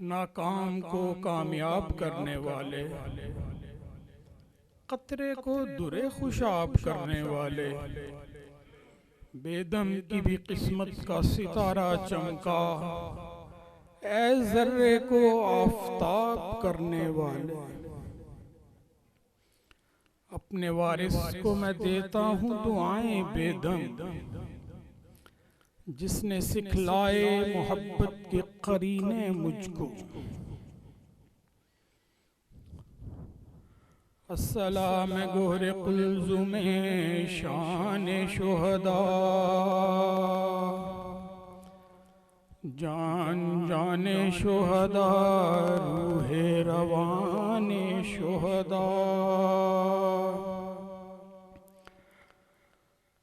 नाकाम को कामयाब करने वाले, कतरे को दुरे खुशाब करने वाले, बेदम की भी किस्मत का सितारा चमका, ऐ जर्रे को आफताब करने वाले। अपने वारिस को मैं देता हूँ दुआएं बेदम, जिसने सिखलाए मोहब्बत के करीने मुझको। अस्सलाम गोहरे कुल्ज़ुमे शान शुहदा, जान जाने शुहदा रूहे रवाने शुहदा।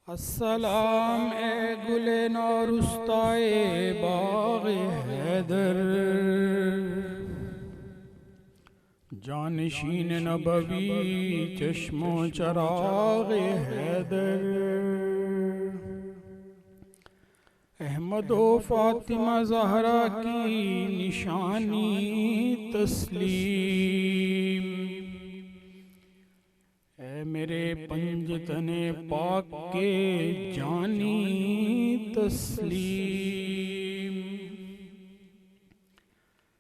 अस्सलाम ए गुले नौरुस्ताए बाग़े हैदर, जानशीन नबवी चश्मो चराग़े हैदर। अहमद व फातिमा ज़हरा की निशानी तस्लीम, ऐ मेरे पंजतने पाक के जानी तस्लीम।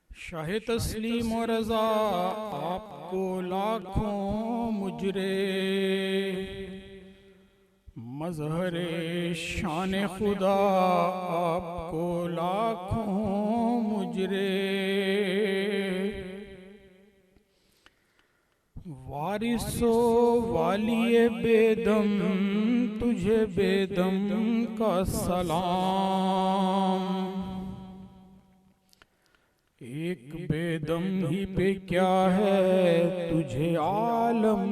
शाह तस्लीम और रज़ा आपको लाखों मुजरे, मज़हरे शान खुदा आपको लाखों मुजरे। वारिसो वालिए बेदम तुझे बेदम का सलाम, एक बेदम ही पे क्या है तुझे आलम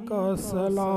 का सलाम।